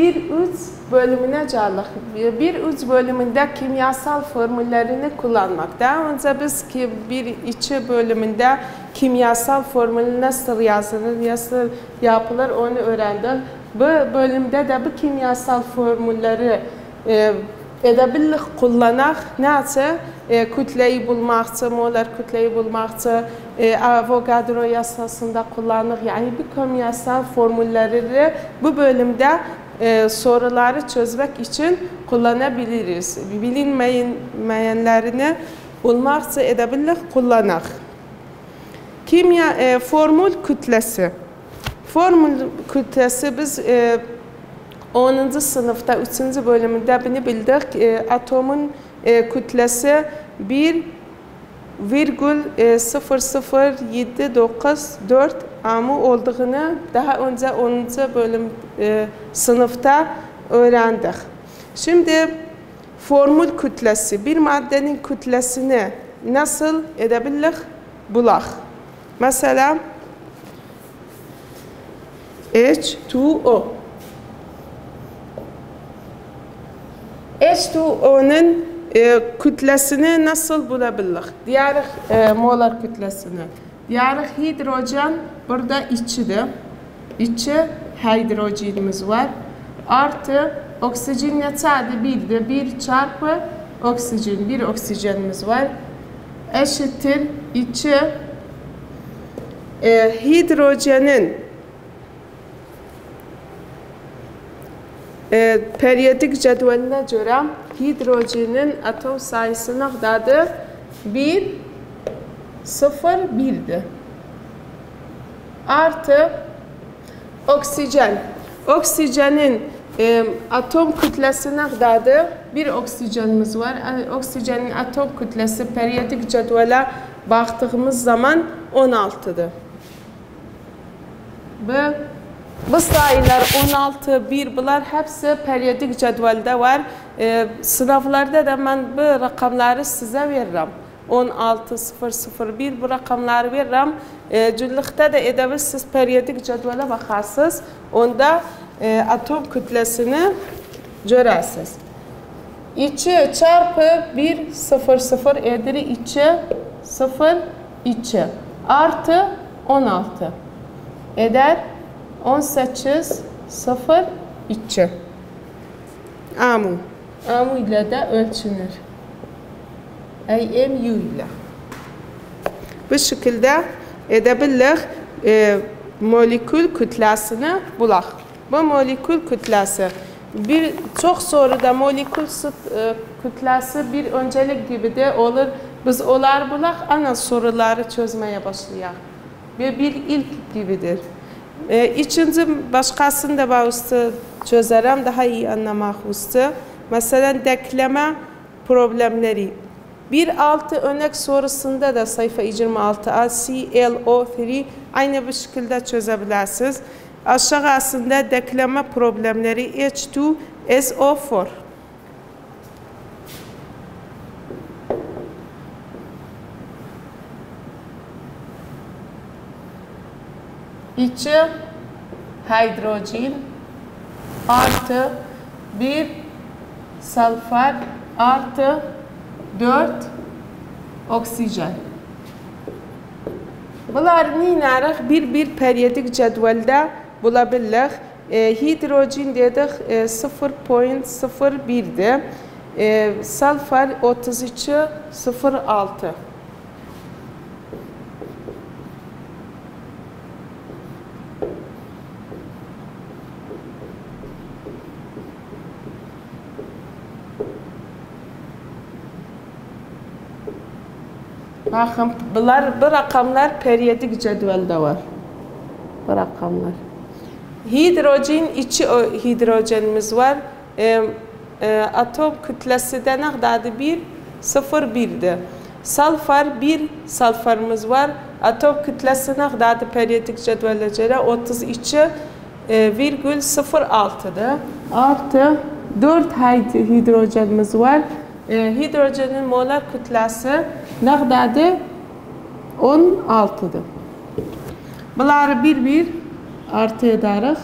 bir üç bölümüne geldik. Bir üç bölümünde kimyasal formüllerini kullanmak. Daha önce biz bir iki bölümünde kimyasal formül nasıl yazılır, nasıl yapılır onu öğrendik. Bu bölümde de bu kimyasal formülleri edebildik kullanak. Nasıl? Kütleyi bulmak için, molar kütleyi bulmak için Avogadro yasasında kullanır. Yani bu kimyasal formülleri bu bölümde soruları çözmek için kullanabiliriz. Bilinmeyenlerini bulmak için edebildik kullanak. Formül kütlesi. Formül kütlesi biz 10. sınıfta 3. bölümünde bunu bildik. Atomun kütlesi 1,00794 amu olduğunu daha önce 10. bölüm sınıfta öğrendik. Şimdi formül kütlesi, bir maddenin kütlesini nasıl edebildik? Bulak. Mesela H2O. H2O'nun kütlesini nasıl bulabilirik? Diğer molar kütlesini. Diğer hidrojen burada içidir. İçi hidrojenimiz var. Artı oksijen neçədir? Birdir. 1 çarpı oksijen. Bir oksijenimiz var. Eşittir içi hidrojenin periyodik cədvəlinə görə hidrojenin atom sayısı nə qədərdir? 1, 0, 1'dir. Artı oksijen. Oksijenin atom kütlesi nə qədərdir? Bir oksijenimiz var. Oksijenin atom kütlesi periyodik cədvələ baxdığımız zaman 16'dır. Bu sayılar 16, 1 bunlar hepsi periyodik cədvəldə var. Sınavlarda da mən bu rakamları sizə veririm. 16, 0, 0, 1 bu rakamları veririm. Cüllükdə də edebilirsiniz periyodik cədvələ baxarsınız. Onda atom kütlesini görərsiniz. 2 çarpı 1, 0, 0 edir 2, 0, 2 artı 16 eder 18, 0, 2. Amu. Amu ile de ölçünür. AMU ile. Bu şekilde edebildik molekül kütlesini bulaq. Bu molekül kütlesi. Çok soruda molekül kütlesi bir öncelik gibi de olur. Biz onlar bulaq, ana soruları çözmeye başlayaq. Bir ilk gibidir. İkinci başkasını da ben çözərəm, daha iyi anlamaq üstü. Mesela dekleme problemleri. 1.6 örnek sorusunda da sayfa 26 ClO3 aynı bir şekilde çözebilirsiniz. Aşağısında dekleme problemleri H2SO4. İçi hidrojen artı 1 salfar artı 4 oksijen. Bunlar neynərək bir periyodik cədvəldə bulabilirik. Hidrojen dedik 0.01'dir. Salfar 32.06. Bakın, bu rakamlar periyodik cədvəldə var. Bu rakamlar. Hidrojen, içi hidrojenimiz var. Atom kütlesi de nə qədərdir? 1, 0, 1'dir. Salfar, 1 salfarımız var. Atom kütlesi nə qədərdir periyodik cədvələ görə? 32,06'dır. Artı 4 hidrojenimiz var. Hidrojenin molar kütlesi nə qədərdir? 16'dır. Bunları bir artı edərik.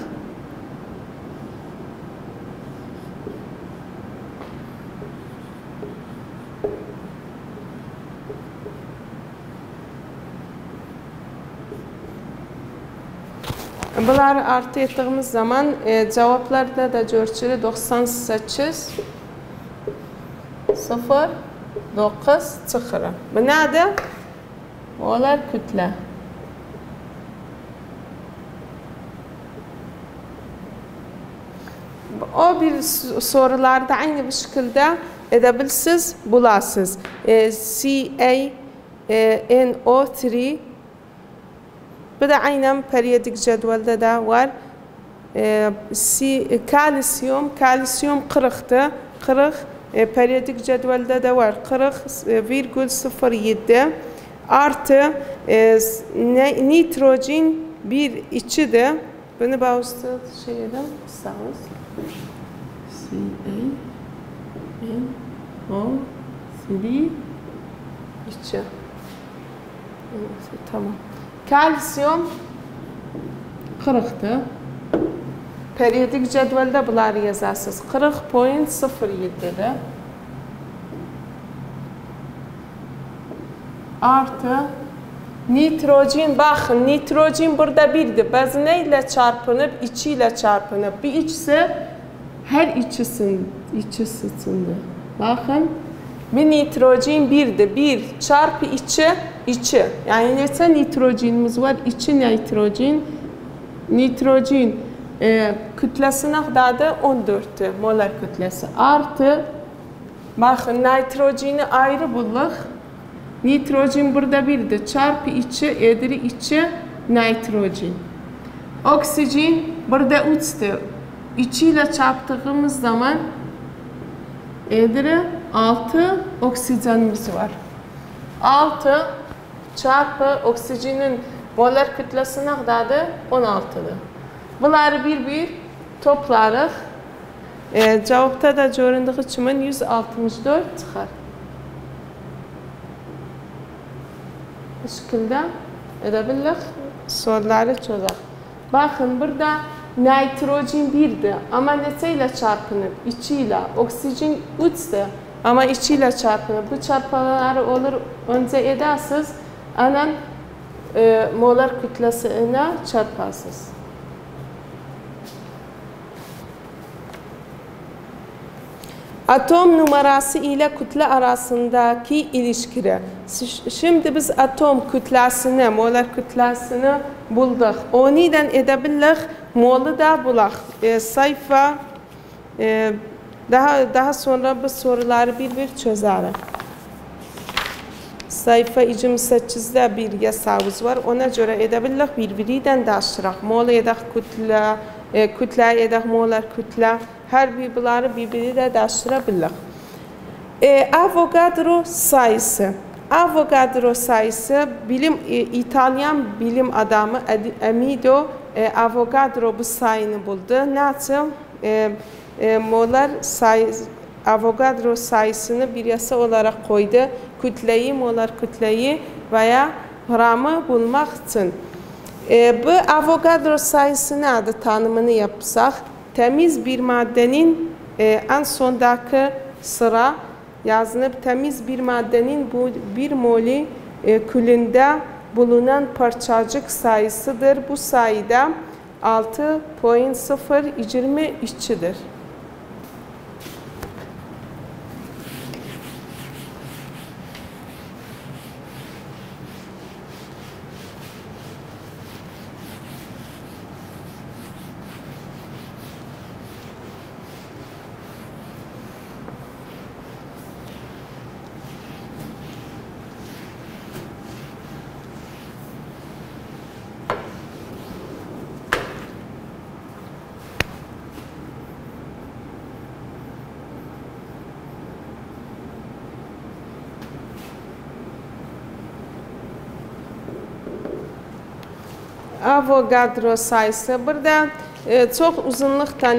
Bunları artı ettiğimiz zaman cevaplarda da görçülü 98 0 9 0. Bu nedir? Molar kütle. O bir sorularda aynı bir şekilde edebilirsiniz, bulasınız. CaNO3 bu da aynen periyodik cetvelde de var. Kalsiyum 40'tı. 40 periyodik cetvelde de var. 40,07 artı nitrojen 1,2'de. Bunu bağışta şey edin. Sağ olun. CaNO3 2. Tamam. Kalsiyum 40'tı. Periyodik cetvelde bunları yazarsınız. 40,07'de. Artı nitrojen, bakın nitrojen burada birdi. Bazı neyle çarpınıp, 2 ile çarpınıp. Bir ise her ikisinde. Bakın bir nitrojen birdi. 1 çarpı 2, 2. Yani neyse nitrojenimiz var. 2 nitrojen. Nitrojen kütlesi ne kadardı? 14'tü. Molar kütlesi. Artı bakın nitrojeni ayrı bulduk. Nitrojen burada birdi. Çarpı 2 ederi 2 nitrojen. Oksijen burada 3'tü. 2 ile çarptığımız zaman ederi 6 oksijenimiz var. 6 çarpı oksijenin molar kütlesi ne kadardı? 16'dı. Bunları bir toplarız. Cevapta da göründüğü için 164 çıkar. Bu şekilde edebiliriz. Soruları çözer. Bakın burada nitrojen 1'di ama neyle çarpınıp 2 ile, oksijen 3'tü ama 2 ile çarpınıp bu çarpmaları olur önce edersiniz, anan molar kütlesine çarparsınız. Atom numarası ile kütle arasındaki ilişkileri. Şimdi biz atom kütlesini, molar kütlesini bulduk. O neden edebiliriz? Molu da bulak. Sayfa daha sonra bu soruları bir çözeriz. Sayfa 28'de bir yasağımız var. Ona göre edebiliriz birbirinden daşırak. Mol edek kütle, kütle edek molar kütle. Her birbirleri birbiriyle daşırabilir. Avogadro sayısı. Avogadro sayısı İtalyan bilim adamı Amedeo Avogadro bu sayını buldu. Nasıl? Molar sayısı, Avogadro sayısını bir yasa olarak koydu. Kütleyi, molar kütleyi veya gramı bulmak için. Bu Avogadro sayısını adı tanımını yapsak, temiz bir maddenin en sondaki sıra yazılıp temiz bir maddenin bu bir molü külünde bulunan parçacık sayısıdır. Bu sayıda 6,023'tür. Avogadro sayısı burada çok uzunluktan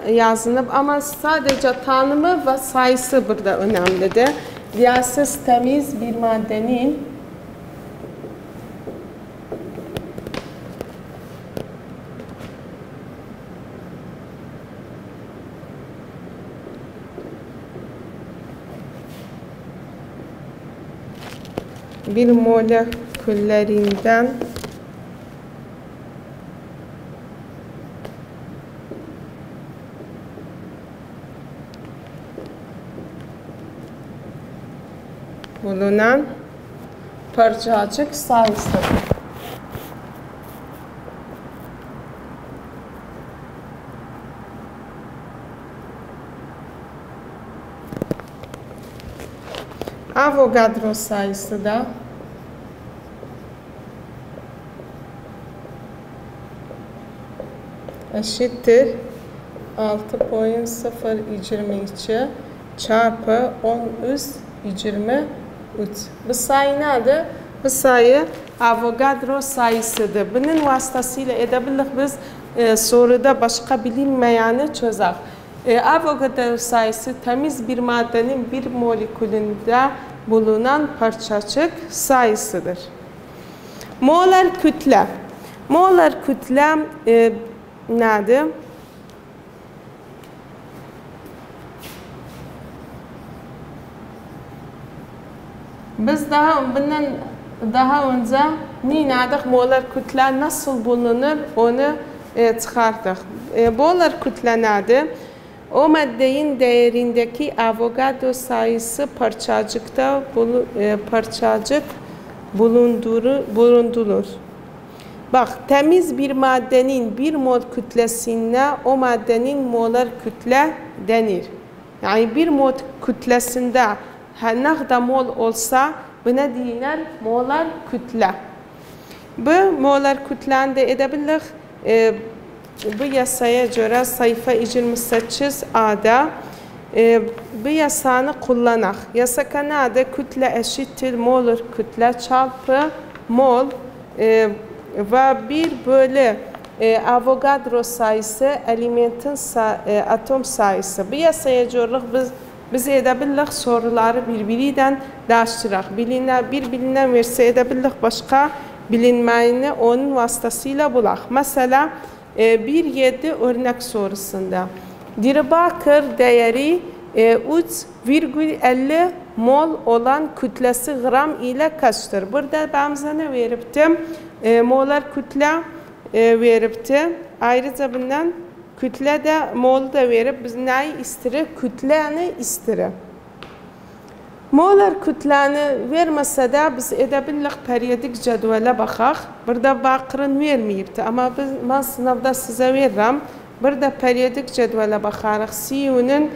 yazılıb ama sadece tanımı ve sayısı burada önemlidir. Yasız temiz bir maddenin bir moleküllerinden bulunan parçacık sayısıdır. Avogadro sayısı da eşittir 6,022 çarpı 10 üst 23. Bu sayı nedir? Bu sayı Avogadro sayısıdır. Bunun vasıtasıyla edebiliriz biz soruda başka bilinmeyeni çözer. Avogadro sayısı temiz bir maddenin bir molekülünde bulunan parçacık sayısıdır. Molar kütle. Molar kütle nedir? Biz bundan daha önce neydik? Molar kütle nasıl bulunur onu çıkarttık. Molar kütle nedir? O maddenin değerindeki Avogadro sayısı parçacıkta parçacık bulundurulur. Bak, temiz bir maddenin bir mol kütlesine o maddenin molar kütle denir. Yani bir mol kütlesinde ne kadar mol olsa buna denir molar kütle. Bu molar kütlende edebilir. Bu yasaya göre sayfa 28A'da bu yasanı kullanak. Yasaka nedir? Kütle eşittir molar kütle çarpı mol ve bir bölü Avogadro sayısı elementin atom sayısı. Bu yasaya göre biz edebiliriz soruları birbirinden değiştirerek. Birbirinden verse edebiliriz başka bilinmeyeni onun vasıtasıyla bulak. Mesela 1.7 örnek sorusunda Diyarbakır değeri 3,50 mol olan kütlesi gram ile kaçtır? Burada ben size ne veriptim? Molar kütle veripti. Ayrıca bundan kütle de mol da verip biz neyi istirir? Kütleni istirir. Molar kütleni vermese de biz edebiliriz periyodik cedvele bakaq. Burada bakırın vermeyipti ama ben sınavda size veririm. Burada periyodik cedvele bakarıq. CU'nun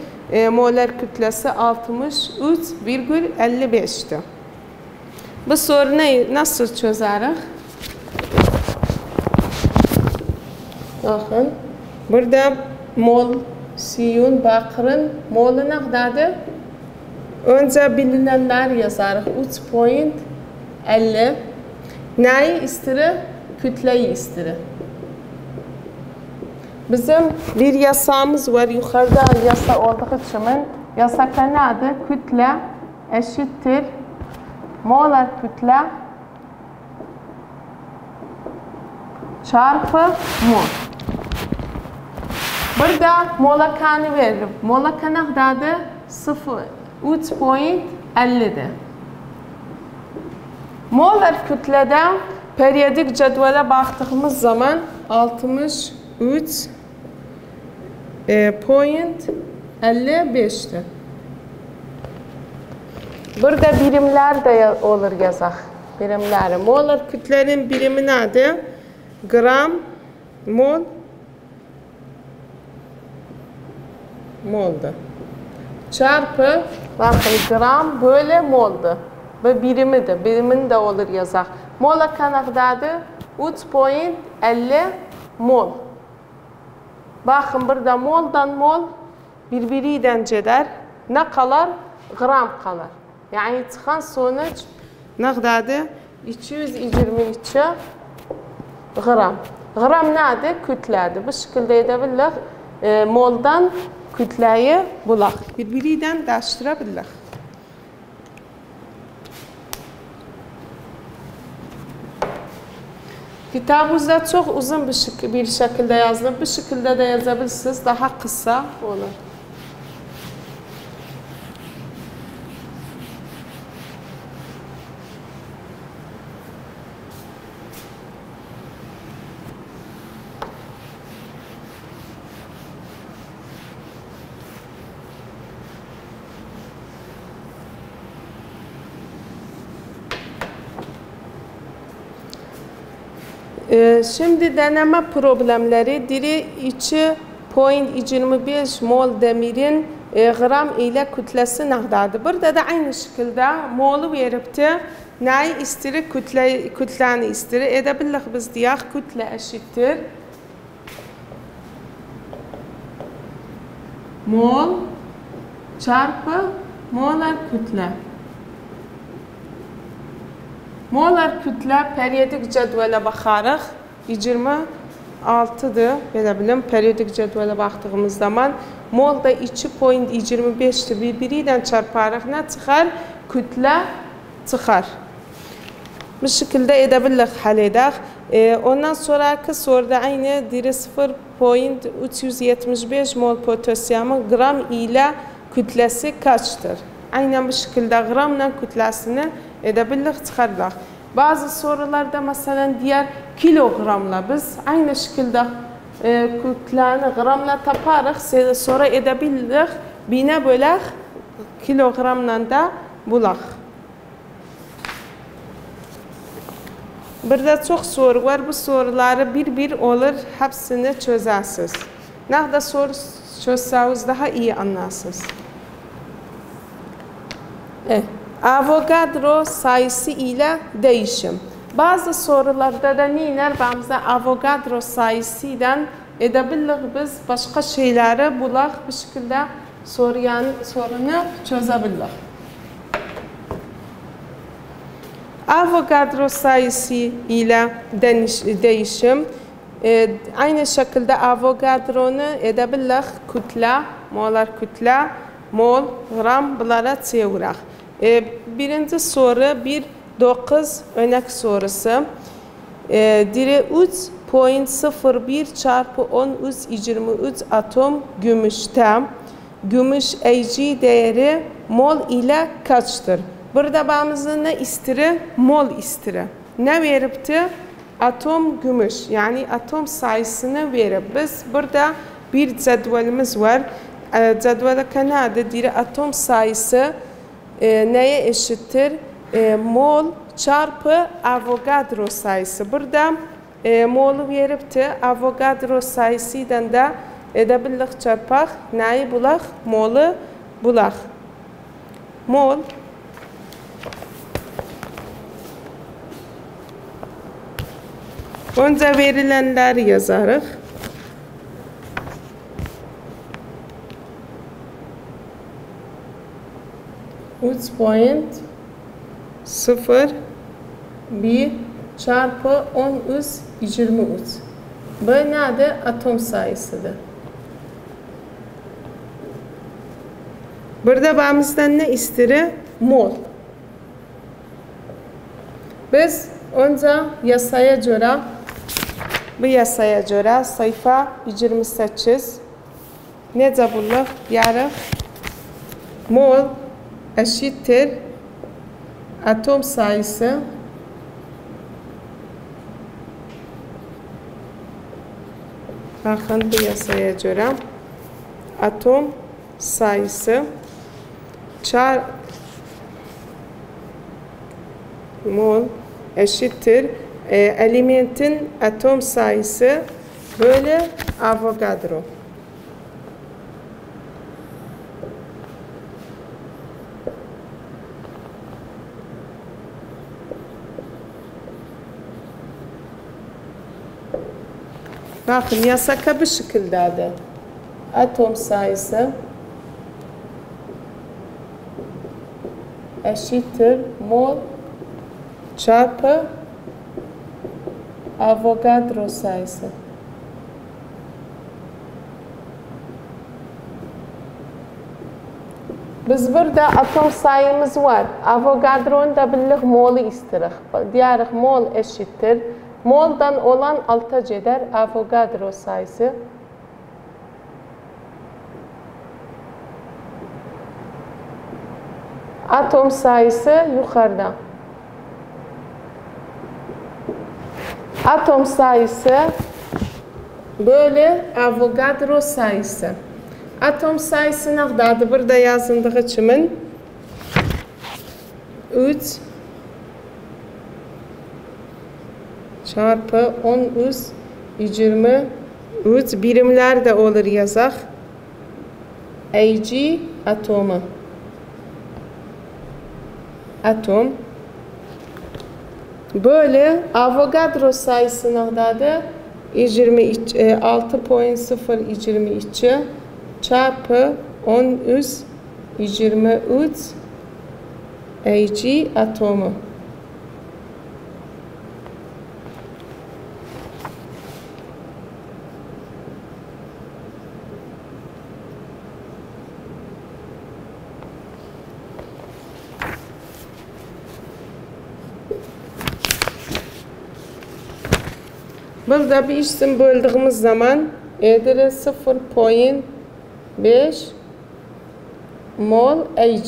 molar kütlesi 63,55'ti. Bu sorunu nasıl çözeriz? Bakın. Burada mol CU'nun bakırın molu ne kadardır? Önce bilinenler yazarıq. 3,50. Neyi istirir? Kütleyi istirir. Bizim bir yasamız var. Yukarıda yasa olduğu için yasaka nedir? Kütle eşittir molar kütle çarpı mol. Burada molakanı veririm. Molaka ne kadardır? 3,50'dir. Molar kütleden periyodik cedvele baktığımız zaman 63,55'tir. Burada birimler de olur yazaq. Birimleri. Molar kütlenin birimi nedir? Gram, mol, moldur. Çarpı, bakın gram böyle moldur. Bu birimidir. Birimin de olur yazaq. Mola kanaqdadır 3,50 mol. Bakın burada moldan mol birbiriyle gedər. Ne kalar? Gram kalar. Yani çıxan sonuç ne kadardır? 222 gram. Gram nedir? Kütlədir. Bu şekilde edebiliriz. Moldan kütleyi bulaq. Birbiriyle değiştirebiliriz. Kitabınızda çok uzun bir şekilde yazılır. Bu şekilde de yazabilirsiniz. Daha kısa olur. Şimdi deneme problemleri diri 2.25 mol demirin gram ile kütlesi nağdadır. Burada da aynı şekilde molu veripti. Neyi istiri? Kütleni istiri. Edebillik biz diyək kütle eşittir. Mol çarpı molar kütle. Molar kütle periyodik cədvələ baxarıq. 26'dır. Belə bilim, periyodik cədvələ baxdığımız zaman mol da 2.25'dir. Birbiriyle çarparıq. Ne çıxar? Kütle çıxar. Bu şekilde edebildik, hal edək. Ondan sonraki soruda aynı diri 0.375 mol potasyumun gram ile kütlesi kaçtır? Aynen bu şekilde gramla kütlesini edebildik, çıxardıq. Bazı sorularda mesela diğer kilogramla biz aynı şekilde kütleni gramla taparıq, sonra edebildik, bine bölək, kilogramla da bulaq. Burada çok soru var. Bu soruları bir olur. Hepsini çözersiniz. Nerede soru çözseniz daha iyi anlarsınız. Avogadro sayısı ile değişim. Bazı sorularda da neyler? Bazı Avogadro sayısıyla edebiliriz biz başka şeyleri bulaq. Bu şekilde sorunu çözebiliriz. Avogadro sayısı ile değişim. Aynı şekilde Avogadro'nu edebiliriz kütle, molar kütle, mol, gram bunlara çevirək. Birinci soru 1.9 örnek sorusu. Diri 3.01 çarpı 10⁻23 atom gümüşte gümüş Ag değeri mol ile kaçtır? Burada bağımızda ne istiri? Mol istiri. Ne veripti? Atom gümüş. Yani atom sayısını verip biz burada bir cedvelimiz var. Cedvele kanadı diri atom sayısı neye eşittir? Mol çarpı Avogadro sayısı. Burada molu veripti. Avogadro sayısıyla da edebildik çarpaq. Neyi bulaq? Molu bulaq. Mol önce verilenleri yazarıq. Üç point 0,1 çarpı 10⁻23. Bu nedir? Atom sayısıdır. Burada bağımızdan ne istiri? Mol. Biz önce yasaya göre, bu yasaya göre sayfa 28 necə bulaq? Yarıq. Mol eşittir atom sayısı bakın bu yasaya göre atom sayısı mol eşittir elementin atom sayısı böyle Avogadro. Bakın yasaka bu şekildedir. Atom sayısı eşittir mol çarpı Avogadro sayısı. Biz burada atom sayımız var. Avogadro'nun da billik molu istirik. Diyarik mol eşittir. Moldan olan alta gedər Avogadro sayısı. Atom sayısı yukarıda. Atom sayısı böyle Avogadro sayısı. Atom sayısı nəqdadır? Burada yazındığı kimin? 3 çarpı 10 üz 20 üz birimler de olur yazaq. Ag atomu. Atom. Böyle Avogadro sayısı nadadır? 6.022 çarpı 10 üz 23 Ag atomu. Burada bir isim böldüğümüz zaman edir 0.5 mol Ag.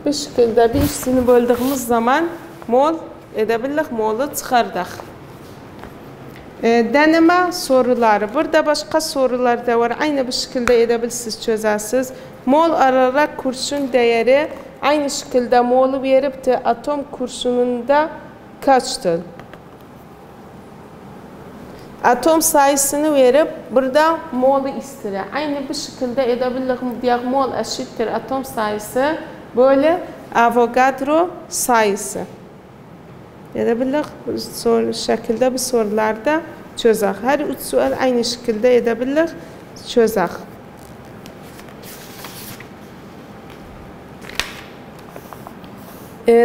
Bu şekilde bir isini böldüğümüz zaman mol edebildik, molu çıkardıq. Deneme soruları. Burada başka sorular da var. Aynı bu şekilde edebilirsiniz, çözersiniz. Mol ararak kurşun değeri aynı şekilde molu verip de atom kurşununda kaçtır? Atom sayısını verip burada molu istiyor. Aynı bu şekilde edebildik. Mol eşittir atom sayısı. Böyle Avogadro sayısı. Edebildik. Şekilde bu sorularda çözək. Her üç sual aynı şekilde edebildik. Çözək.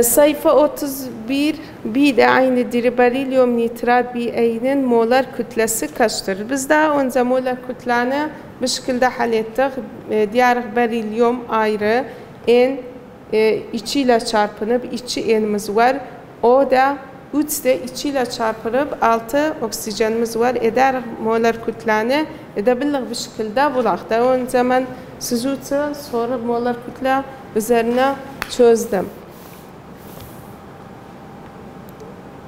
Sayfa 31 bir de aynıdır. Berilyum nitrat BA'nın molar kütlesi kaçtır? Biz daha önce molar kütleni bu şekilde hallettik. Diğer berilyum ayrı. N 2 ile çarpınıp 2 N'imiz var. O da 3 de 2 ile çarpılıp 6 oksijenimiz var. Eder molar kütleni edebildik bu şekilde bulaq. Daha önce ben sizi sonra molar kütle üzerine çözdüm.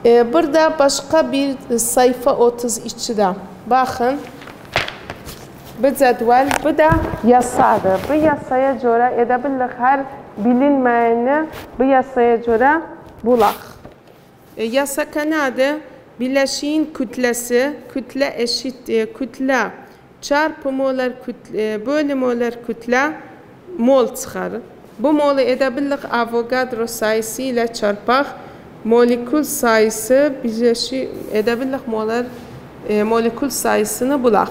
Burada başka bir sayfa 32'de. Bakın. Bu cədvəl, bu da yasadır. Bu yasaya göre edebildik her bilinmeyeni bu yasaya göre bulaq. Yasaka nedir? Bileşiğin kütlesi, kütle eşittir, kütle çarpı molar kütle, bölü molar kütle mol çıxarır. Bu molu edebildik Avogadro sayısı ile çarpaq. Molekül sayısı bileşik edebildik molar molekül sayısını bulaq.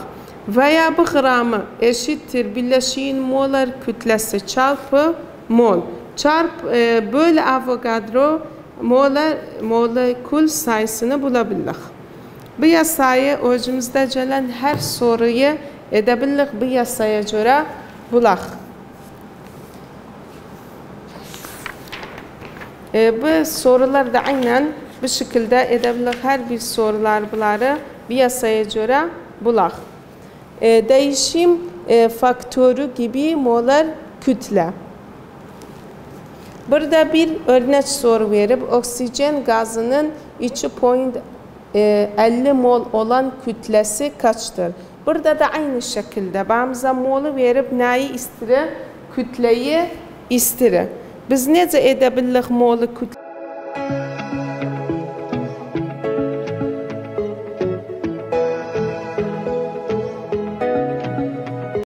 Veya bu gramı eşittir bileşiğin molar kütlesi çarpı mol. Bölü Avogadro molekül sayısını bulabilirik. Bu yasayı özümüzde gelen her soruyu edebildik bu yasaya göre bulaq. Bu sorular da aynen bu şekilde edebildik her bir sorular bunları bir yasaya göre bulaq. Değişim faktörü gibi molar kütle. Burada bir örnek soru verip oksijen gazının 2.50 mol olan kütlesi kaçtır? Burada da aynı şekilde bağımıza molu verip neyi istirir? Kütleyi istirir. Biz necə edə bildik molu kütle?